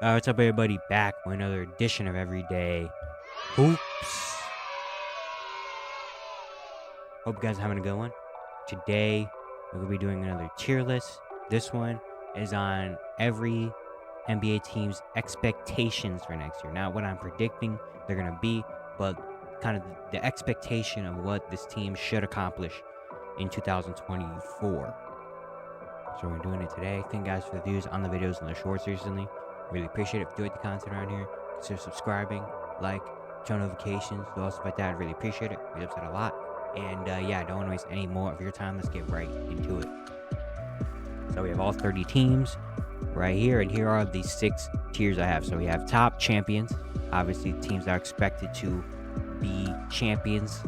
What's up, everybody? Back with another edition of Everyday Hoops. Hope you guys are having a good one. Today, we're going to be doing another tier list. This one is on every NBA team's expectations for next year. Not what I'm predicting they're going to be, but kind of the expectation of what this team should accomplish in 2024. So we're doing it today. Thank you guys for the views on the videos and the shorts recently. Really appreciate it. If you enjoyed the content around here, consider subscribing, like, turn notifications, do all stuff like that. I really appreciate it. Really upset a lot. And yeah, I don't want to waste any more of your time. Let's get right into it. So we have all 30 teams right here, and here are the 6 tiers I have. So we have top champions, obviously teams that are expected to be champions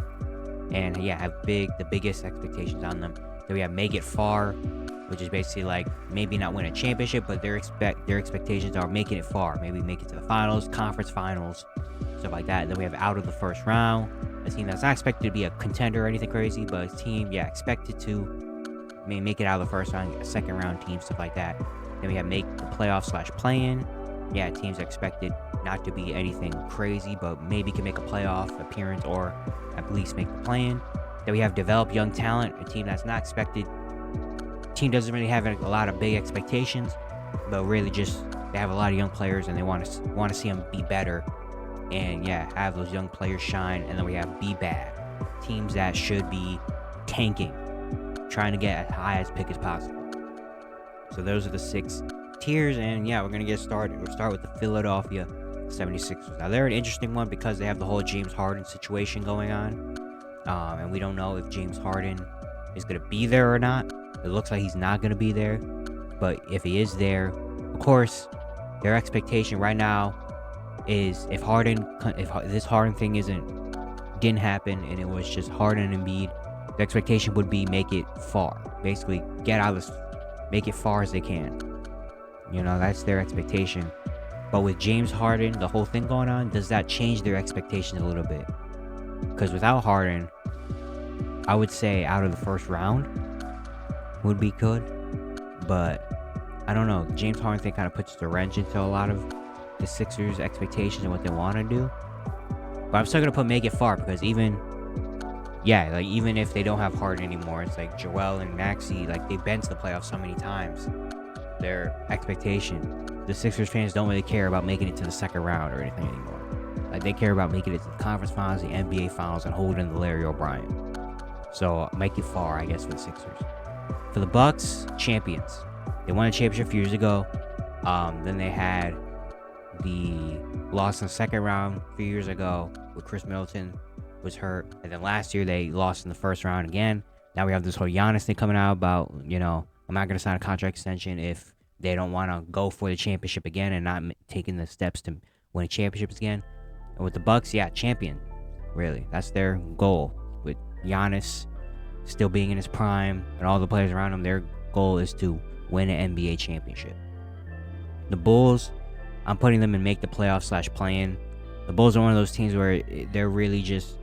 and yeah, have the biggest expectations on them. Then we have make it far, which is basically like maybe not win a championship, but their expectations are making it far. Maybe make it to the finals, conference finals, stuff like that. And then we have out of the first round, a team that's not expected to be a contender or anything crazy, but a team, yeah, expected to make it out of the first round, a second round team, stuff like that. Then we have make the playoffs / play-in. Yeah, teams are expected not to be anything crazy, but maybe can make a playoff appearance or at least make the play-in. Then we have develop young talent, a team that's not expected. Team doesn't really have a lot of big expectations, but really just they have a lot of young players and they want to see them be better, and yeah, have those young players shine. And then we have be bad, teams that should be tanking, trying to get as high as pick as possible. So those are the 6 tiers, and yeah, we're gonna get started. We'll start with the Philadelphia 76ers. Now they're an interesting one because they have the whole James Harden situation going on, and we don't know if James Harden is gonna be there or not. It looks like he's not gonna be there, but if he is there, of course, their expectation right now is if this Harden thing didn't happen and it was just Harden and Embiid, the expectation would be make it far. Basically, get out of this, make it far as they can. You know, that's their expectation. But with James Harden, the whole thing going on, does that change their expectations a little bit? Because without Harden, I would say out of the first round would be good. But I don't know. James Harden thing kind of puts the wrench into a lot of the Sixers' expectations and what they want to do. But I'm still going to put make it far because even if they don't have Harden anymore, it's like Joel and Maxey, like they've been to the playoffs so many times. Their expectation, the Sixers fans don't really care about making it to the second round or anything anymore. Like they care about making it to the conference finals, the NBA finals, and holding the Larry O'Brien. So make it far, I guess, for the Sixers. For the Bucks, champions. They won a championship a few years ago. Then they had the loss in the second round a few years ago with Chris Middleton was hurt, and then last year they lost in the first round again. Now we have this whole Giannis thing coming out about, I'm not going to sign a contract extension if they don't want to go for the championship again and not taking the steps to win a championship again. And with the Bucks, yeah, champion. Really, that's their goal. With Giannis still being in his prime and all the players around him, their goal is to win an NBA championship. The Bulls, I'm putting them in make the playoffs / play-in. The Bulls are one of those teams where they're really just,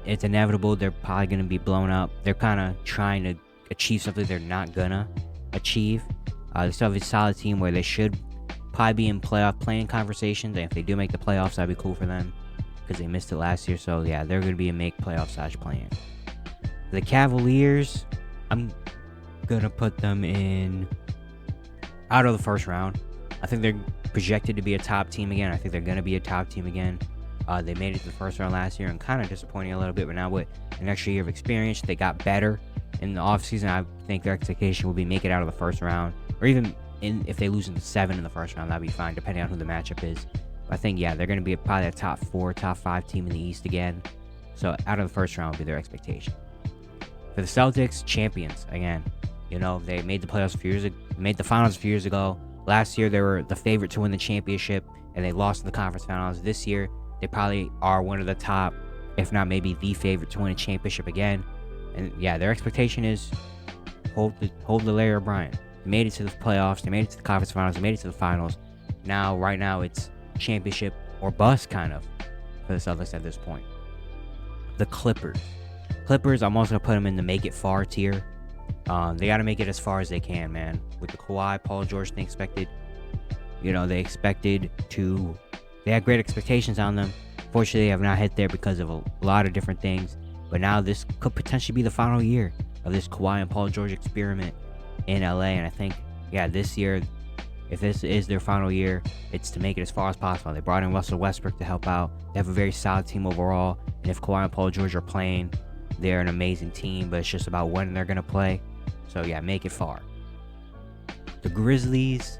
it's inevitable. They're probably going to be blown up. They're kind of trying to achieve something they're not gonna achieve. They still have a solid team where they should probably be in playoff play-in conversations, and if they do make the playoffs, that'd be cool for them because they missed it last year. So yeah, they're gonna be in make playoffs / play-in. The Cavaliers, I'm gonna put them in out of the first round. I think they're projected to be a top team again. I think they're gonna be a top team again. They made it to the first round last year and kind of disappointing a little bit, but now with an extra year of experience, they got better. In the offseason, I think their expectation will be make it out of the first round, or even if they lose in the 7 in the first round, that'd be fine, depending on who the matchup is. But I think, yeah, they're going to be probably a top 4, top 5 team in the East again. So out of the first round would be their expectation. For the Celtics, champions again. They made the playoffs made the finals a few years ago. Last year, they were the favorite to win the championship, and they lost in the conference finals. This year, they probably are one of the top, if not maybe the favorite to win a championship again. And yeah, their expectation is hold the Larry O'Brien. They made it to the playoffs. They made it to the conference finals. They made it to the finals. Right now, it's championship or bust kind of for the Celtics at this point. The Clippers, I'm also going to put them in the make it far tier. They got to make it as far as they can, man. With the Kawhi, Paul George thing expected, they had great expectations on them. Fortunately, they have not hit there because of a lot of different things. But now this could potentially be the final year of this Kawhi and Paul George experiment in LA. And I think, this year, if this is their final year, it's to make it as far as possible. They brought in Russell Westbrook to help out. They have a very solid team overall. And if Kawhi and Paul George are playing, they're an amazing team. But it's just about when they're going to play. So, make it far. The Grizzlies,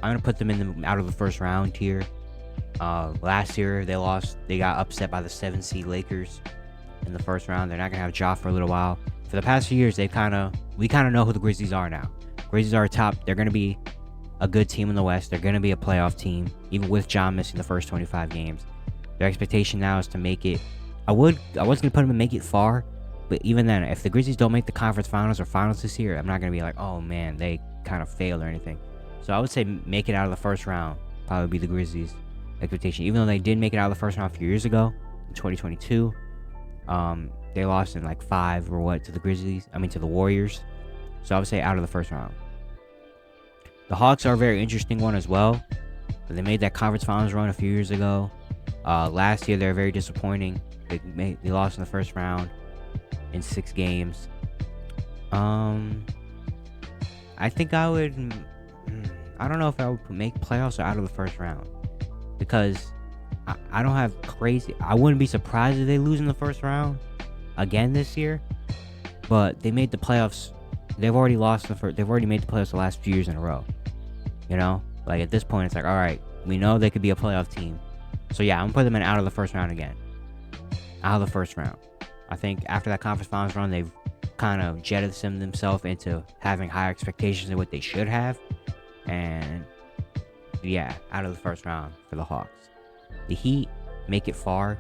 I'm going to put them out of the first round here. Last year, they lost. They got upset by the 7 seed Lakers in the first round. They're not going to have Ja for a little while. For the past few years, we kind of know who the Grizzlies are now. Grizzlies are top. They're going to be a good team in the West. They're going to be a playoff team, even with Ja missing the first 25 games. Their expectation now is to make it. I wasn't going to put them and make it far, but even then, if the Grizzlies don't make the conference finals or finals this year, I'm not going to be like, oh man, they kind of failed or anything. So I would say make it out of the first round. Probably be the Grizzlies' expectation. Even though they did make it out of the first round a few years ago, in 2022, they lost in like 5 to the Warriors. So I would say out of the first round. The Hawks are a very interesting one as well. They made that conference finals run a few years ago. Last year, they were very disappointing. They lost in the first round in 6 games. I think I would. I don't know if I would make playoffs or out of the first round, because I don't have crazy. I wouldn't be surprised if they lose in the first round again this year. But they made the playoffs. They've already They've already made the playoffs the last few years in a row. Like at this point, it's like, all right, we know they could be a playoff team. So I'm gonna put them out of the first round again. Out of the first round. I think after that conference finals run, they've kind of jettisoned themselves into having higher expectations than what they should have. And out of the first round for the Hawks. The Heat make it far.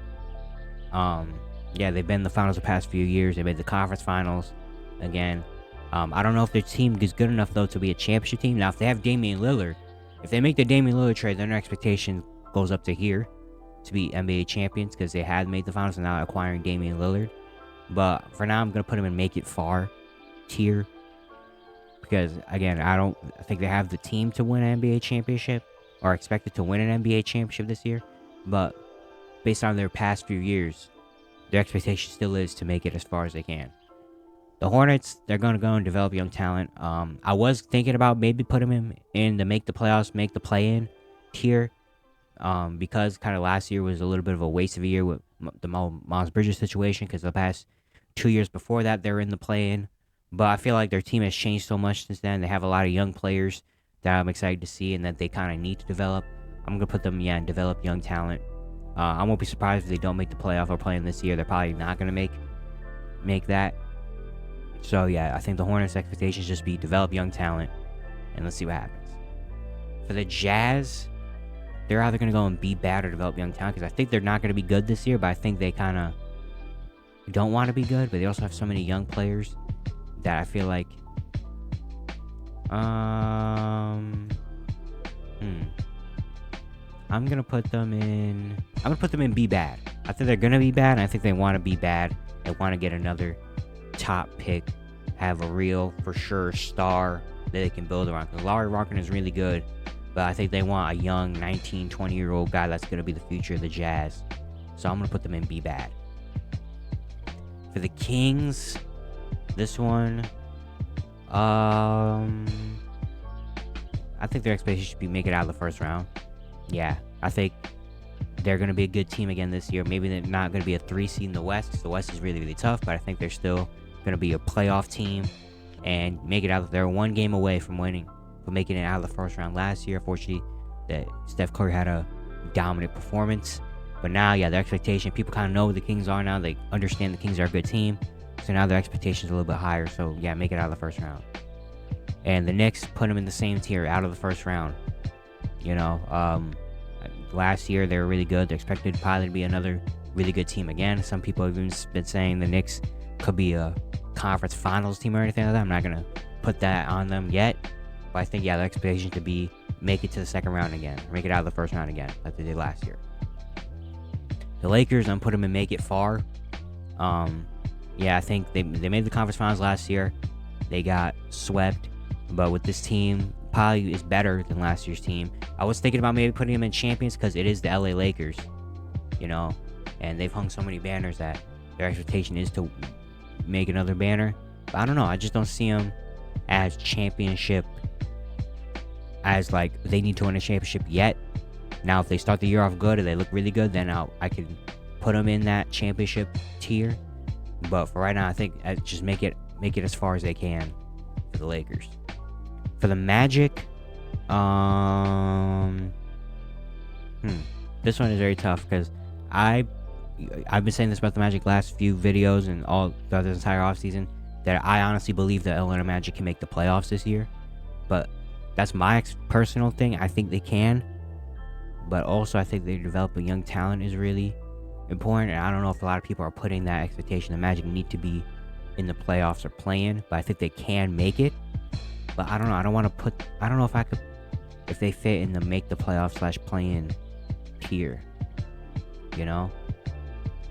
They've been in the finals the past few years. They made the conference finals again. I don't know if their team is good enough though to be a championship team. Now, if they have Damian Lillard, if they make the Damian Lillard trade, then their expectation goes up to here to be NBA champions, because they had made the finals and now acquiring Damian Lillard. But for now, I'm gonna put them in make it far tier, because again, I think they have the team to win an NBA championship, or expected to win an NBA championship this year. But based on their past few years, their expectation still is to make it as far as they can. The Hornets, they're going to go and develop young talent. I was thinking about maybe putting them in to make the playoffs, make the play-in tier, because kind of last year was a little bit of a waste of a year with the Miles Bridges situation, because the past 2 years before that, they were in the play-in. But I feel like their team has changed so much since then. They have a lot of young players that I'm excited to see and that they kind of need to develop. I'm going to put them, and develop young talent. I won't be surprised if they don't make the playoff or play-in this year. They're probably not going to make that. So, I think the Hornets' expectations just be develop young talent, and let's see what happens. For the Jazz, they're either going to go and be bad or develop young talent, because I think they're not going to be good this year, but I think they kind of don't want to be good, but they also have so many young players that I feel like I'm going to put them in be bad. I think they're going to be bad, and I think they want to be bad. They want to get another top pick, have a real, for sure, star that they can build around. Because Larry Markkinen is really good, but I think they want a young 19, 20-year-old guy that's going to be the future of the Jazz. So I'm going to put them in be bad. For the Kings, this one, I think their expectation should be make it out of the first round. I think they're going to be a good team again this year. Maybe they're not going to be a 3 seed in the West, because the West is really, really tough, but I think they're still going to be a playoff team and make it out. They're 1 game away from making it out of the first round last year. Fortunately, that Steph Curry had a dominant performance. But now, their expectation, people kind of know who the Kings are now. They understand the Kings are a good team. So now their expectations are a little bit higher. So, make it out of the first round. And the Knicks, put them in the same tier, out of the first round. Last year, they were really good. They're expected probably to be another really good team again. Some people have even been saying the Knicks could be a conference finals team or anything like that. I'm not going to put that on them yet. But I think, their expectation to be make it to the second round again. Make it out of the first round again, like they did last year. The Lakers, I'm putting them in make it far. I think they made the conference finals last year. They got swept. But with this team, probably is better than last year's team. I was thinking about maybe putting them in champions because it is the LA Lakers, you know, and they've hung so many banners that their expectation is to make another banner. But I don't know. I just don't see them as championship, as like they need to win a championship yet. Now, if they start the year off good and they look really good, then I can put them in that championship tier. But for right now, I think just make it as far as they can for the Lakers. For the Magic, this one is very tough because I've been saying this about the Magic last few videos and all throughout this entire offseason, that I honestly believe the Orlando Magic can make the playoffs this year. But that's my personal thing. I think they can. But also, I think they developing young talent is really important. And I don't know if a lot of people are putting that expectation. The Magic need to be in the playoffs or playing. But I think they can make it. But I don't know. I don't know if they fit in the make the playoffs / play-in tier. You know?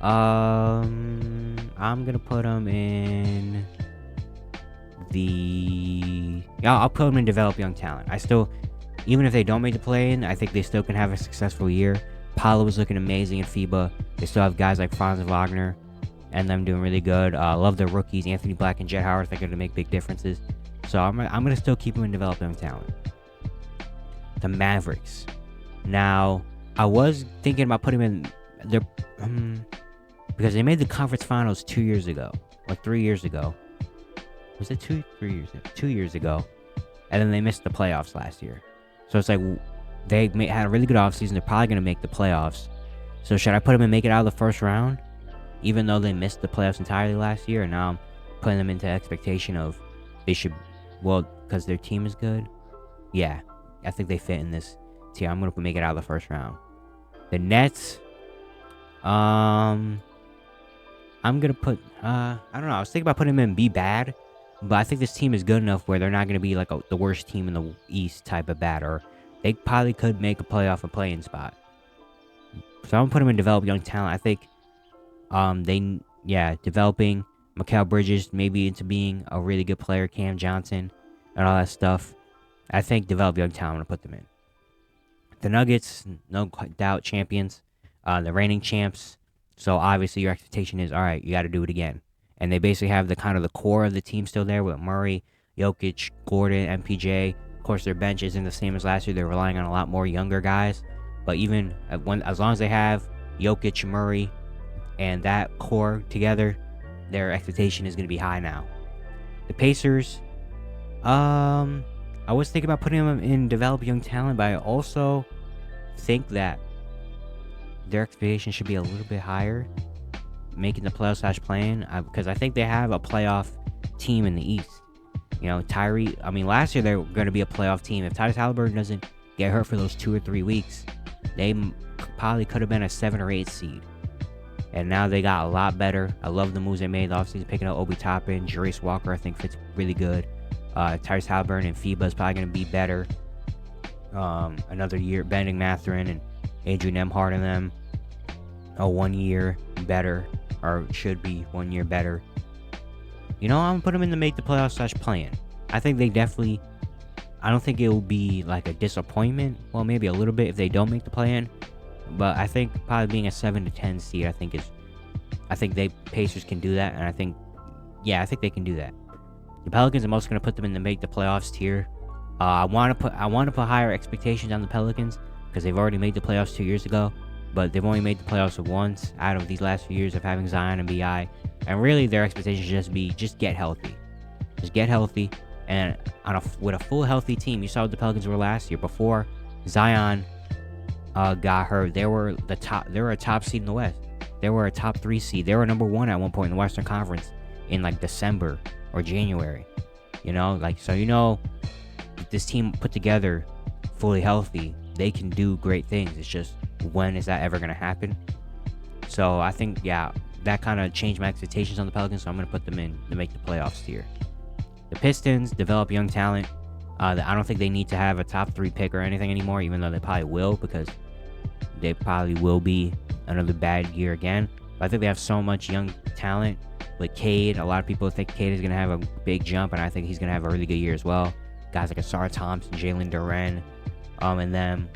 I'm gonna put them in I'll put them in develop young talent. Even if they don't make the play-in, I think they still can have a successful year. Paolo was looking amazing in FIBA. They still have guys like Franz Wagner and them doing really good. Love their rookies, Anthony Black and Jet Howard. I think they're gonna make big differences. So I'm gonna still keep them in develop young talent. The Mavericks. Now, I was thinking about putting them in their because they made the conference finals 2 years ago or 3 years ago. Was it 2 years ago? And then they missed the playoffs last year. So it's like they had a really good offseason. They're probably going to make the playoffs. So should I put them and make it out of the first round? Even though they missed the playoffs entirely last year. And now I'm putting them into expectation of they should, because their team is good. Yeah, I think they fit in this tier. I'm going to make it out of the first round. The Nets. I'm going to put, I don't know. I was thinking about putting them in be bad. But I think this team is good enough where they're not going to be like the worst team in the East type of bad. Or they probably could make a playoff and play-in spot. So I'm going to put them in develop young talent. I think developing Mikal Bridges maybe into being a really good player, Cam Johnson, and all that stuff. I think develop young talent, I'm going to put them in. The Nuggets, no doubt champions. The reigning champs. So obviously your expectation is, all right, you got to do it again. And they basically have the core of the team still there with Murray, Jokic, Gordon, MPJ. Of course, their bench isn't the same as last year. They're relying on a lot more younger guys. But even as long as they have Jokic, Murray, and that core together, their expectation is going to be high now. The Pacers, I was thinking about putting them in develop young talent, but I also think that their expectation should be a little bit higher, making the playoffs / play-in, because I think they have a playoff team in the East. You know, last year they were going to be a playoff team. If Tyrese Haliburton doesn't get hurt for those 2 or 3 weeks, they probably could have been a 7 or 8 seed. And now they got a lot better. I love the moves they made the offseason, picking up Obi Toppin. Jarace Walker, I think, fits really good. Tyrese Haliburton and FIBA is probably going to be better. Another year, Bennedict Mathurin and Adrian Nembhard and them. 1 year better, or should be 1 year better. You know, I'm gonna put them in to make the playoffs / play-in. I think they definitely. I don't think it will be like a disappointment. Well, maybe a little bit if they don't make the play-in, but I think probably being a 7 to 10 seed, I think Pacers can do that, and I think they can do that. The Pelicans, I'm also gonna put them in to make the playoffs tier. I want to put higher expectations on the Pelicans because they've already made the playoffs 2 years ago. But they've only made the playoffs once out of these last few years of having Zion and BI. And really, their expectation should just get healthy. Just get healthy. And with a full healthy team, you saw what the Pelicans were last year. Before Zion got hurt, they were a top seed in the West. They were a top 3 seed. They were number 1 at one point in the Western Conference in like December or January. You know, this team put together fully healthy, they can do great things. It's just, when is that ever going to happen? So I think, that kind of changed my expectations on the Pelicans, so I'm going to put them in to make the playoffs tier. The Pistons develop young talent. I don't think they need to have a top 3 pick or anything anymore, even though they probably will, because they probably will be another bad year again. But I think they have so much young talent. With Cade, a lot of people think Cade is going to have a big jump, and I think he's going to have a really good year as well. guys like Asar Thompson, Jalen Duren, and them.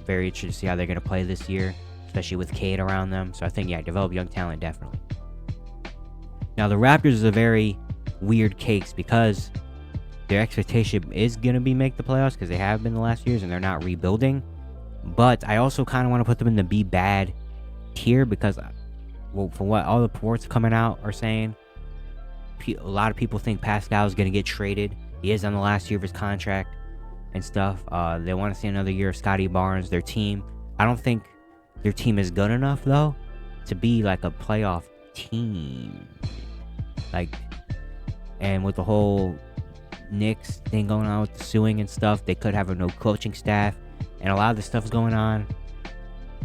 Very interested to see how they're going to play this year, especially with Cade around them. So I think, yeah, develop young talent, definitely. Now, the Raptors is a very weird case because their expectation is going to be make the playoffs because they have been the last years and they're not rebuilding. But I also kind of want to put them in the be bad tier because, well, from what all the reports coming out are saying, a lot of people think Pascal is going to get traded. He is on the last year of his contract and stuff. They want to see another year of Scotty Barnes, their team. I don't think their team is good enough, though, to be like a playoff team. Like, and with the whole Knicks thing going on with the suing and stuff, they could have a no coaching staff, and a lot of this stuff is going on.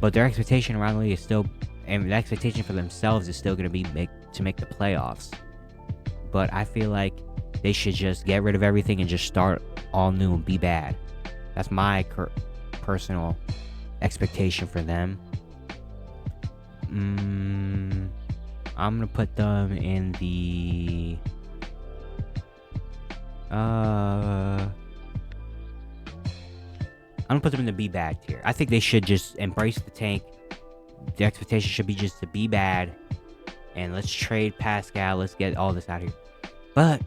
But their expectation around the league is still, and the expectation for themselves is still going to be to make the playoffs. But I feel like they should just get rid of everything and just start all new and be bad. That's my personal expectation for them. I'm gonna put them in the I'm gonna put them in the be bad tier. I think they should just embrace the tank. The expectation should be just to be bad, and let's trade Pascal. Let's get all this out of here. But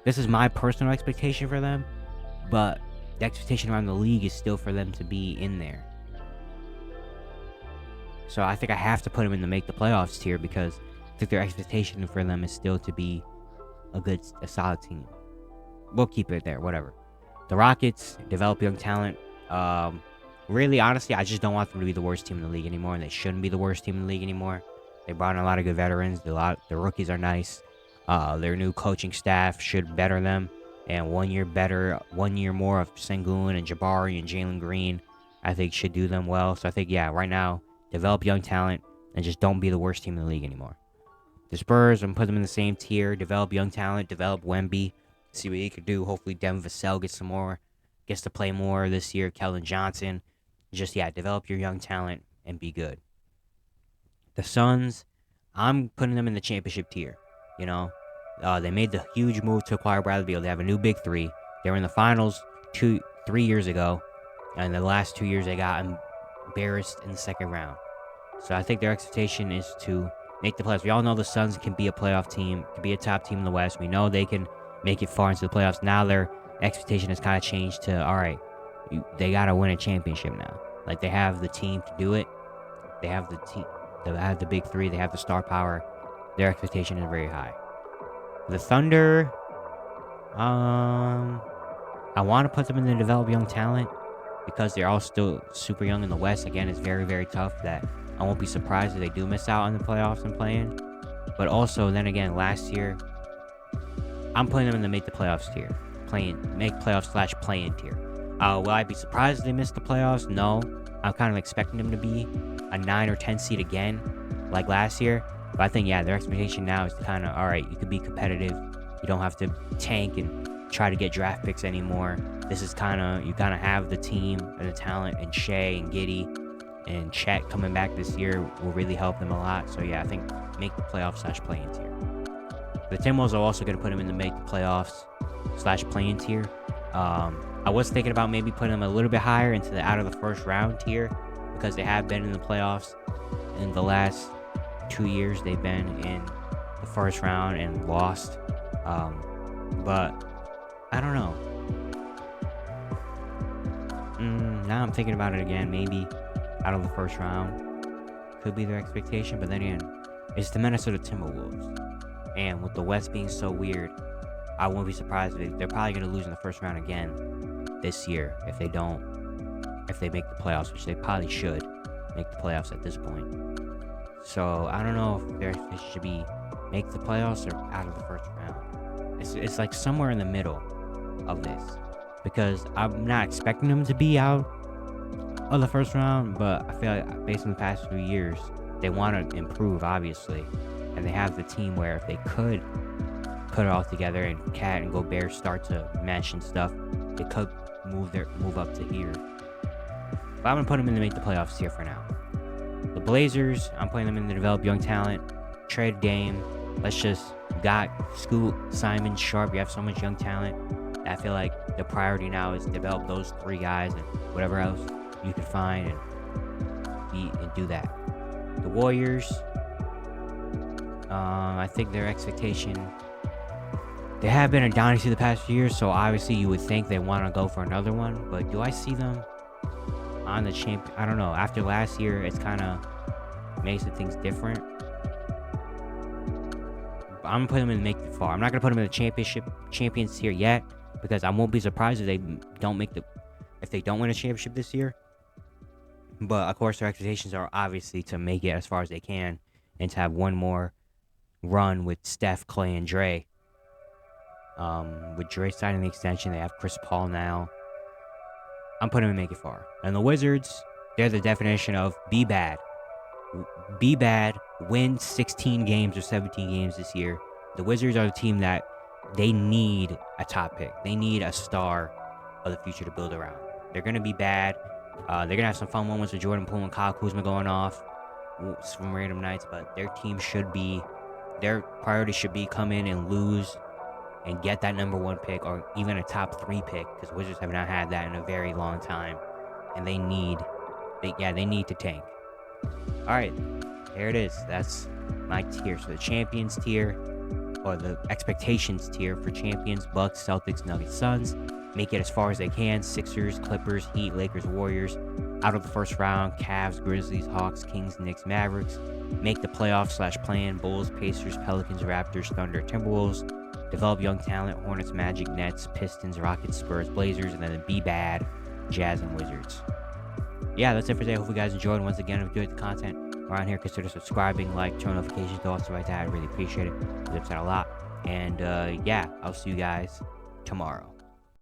this is my personal expectation for them. But the expectation around the league is still for them to be in there. So I think I have to put them in the make the playoffs tier because I think their expectation for them is still to be a solid team. We'll keep it there, whatever. The Rockets develop young talent. Really, honestly, I just don't want them to be the worst team in the league anymore, and they shouldn't be the worst team in the league anymore. They brought in a lot of good veterans. The rookies are nice. Their new coaching staff should better them. And 1 year more of Sengun and Jabari and Jalen Green, I think should do them well. So I think, yeah, right now, develop young talent and just don't be the worst team in the league anymore. The Spurs, I'm putting them in the same tier. Develop young talent, develop Wemby, see what he could do. Hopefully Devin Vassell gets to play more this year. Keldon Johnson. Just, yeah, develop your young talent and be good. The Suns, I'm putting them in the championship tier. You know, they made the huge move to acquire Bradley Beal. They have a new big three. They were in the finals 3 years ago, and the last 2 years they got embarrassed in the second round. So I think their expectation is to make the playoffs. We all know the Suns can be a playoff team, can be a top team in the West. We know they can make it far into the playoffs. Now their expectation has kind of changed to, all right, they got to win a championship now. Like, they have the team to do it. They have the team. They have the big three. They have the star power. Their expectation is very high. The Thunder, I want to put them in the develop young talent because they're all still super young in the West. Again, it's very, very tough that I won't be surprised if they do miss out on the playoffs and playing. But also, then again, last year, I'm putting them in the make the playoffs tier. Make playoffs / play-in tier. Will I be surprised if they miss the playoffs? No. I'm kind of expecting them to be a 9 or 10 seed again, like last year. But I think, yeah, their expectation now is to kind of, all right, you could be competitive. You don't have to tank and try to get draft picks anymore. This is kind of, you kind of have the team and the talent, and Shea and Giddey and Chet coming back this year will really help them a lot. So, yeah, I think make the playoffs / play-in tier. The Timberwolves are also going to put them in the make the playoffs / play-in tier. I was thinking about maybe putting them a little bit higher into the out of the first round tier because they have been in the playoffs in the last 2 years. They've been in the first round and lost. But I don't know. Now I'm thinking about it again. Maybe out of the first round could be their expectation. But then again, it's the Minnesota Timberwolves. And with the West being so weird, I won't be surprised if they're probably going to lose in the first round again this year if they make the playoffs, which they probably should make the playoffs at this point. So I don't know if their expectation should be make the playoffs or out of the first round. It's like somewhere in the middle of this because I'm not expecting them to be out of the first round, but I feel like based on the past 3 years, they want to improve, obviously, and they have the team where if they could put it all together and Cat and Gobert start to mesh and stuff, they could move up to here. But I'm gonna put them in to make the playoffs here for now. The Blazers, I'm putting them in to develop young talent, trade Dame. Let's just got Scoot, Simon, Sharp. You have so much young talent. I feel like the priority now is develop those 3 guys and whatever else you can find and do that. The Warriors, I think their expectation, they have been a dynasty the past few years, so obviously you would think they want to go for another one. But do I see them on the champ? I don't know. After last year, it's kind of makes the things different. I'm gonna put them in the make it far. I'm not gonna put them in the champions tier yet, because I won't be surprised if they don't win a championship this year. But of course, their expectations are obviously to make it as far as they can and to have one more run with Steph, Clay, and Dre. With Dre signing the extension, they have Chris Paul now. I'm putting them in make it far. And the Wizards, they're the definition of be bad. Be bad, win 16 games or 17 games this year. The Wizards are the team that they need a top pick. They need a star of the future to build around. They're going to be bad. They're going to have some fun moments with Jordan Poole and Kyle Kuzma going off from random nights, but their priority should be come in and lose and get that number 1 pick or even a top 3 pick, because Wizards have not had that in a very long time. And they need to tank. All right, there it is. That's my tier. So the champions tier, or the expectations tier for champions: Bucks, Celtics, Nuggets, Suns. Make it as far as they can: Sixers, Clippers, Heat, Lakers, Warriors. Out of the first round: Cavs, Grizzlies, Hawks, Kings, Knicks, Mavericks. Make the playoffs / play-in: Bulls, Pacers, Pelicans, Raptors, Thunder, Timberwolves. Develop young talent: Hornets, Magic, Nets, Pistons, Rockets, Spurs, Blazers. And then be bad: Jazz and Wizards. Yeah, that's it for today. Hope you guys enjoyed. Once again, if you enjoyed the content around here, consider subscribing, like, turn notifications to also like that. I really appreciate it. It helps out a lot. And yeah, I'll see you guys tomorrow.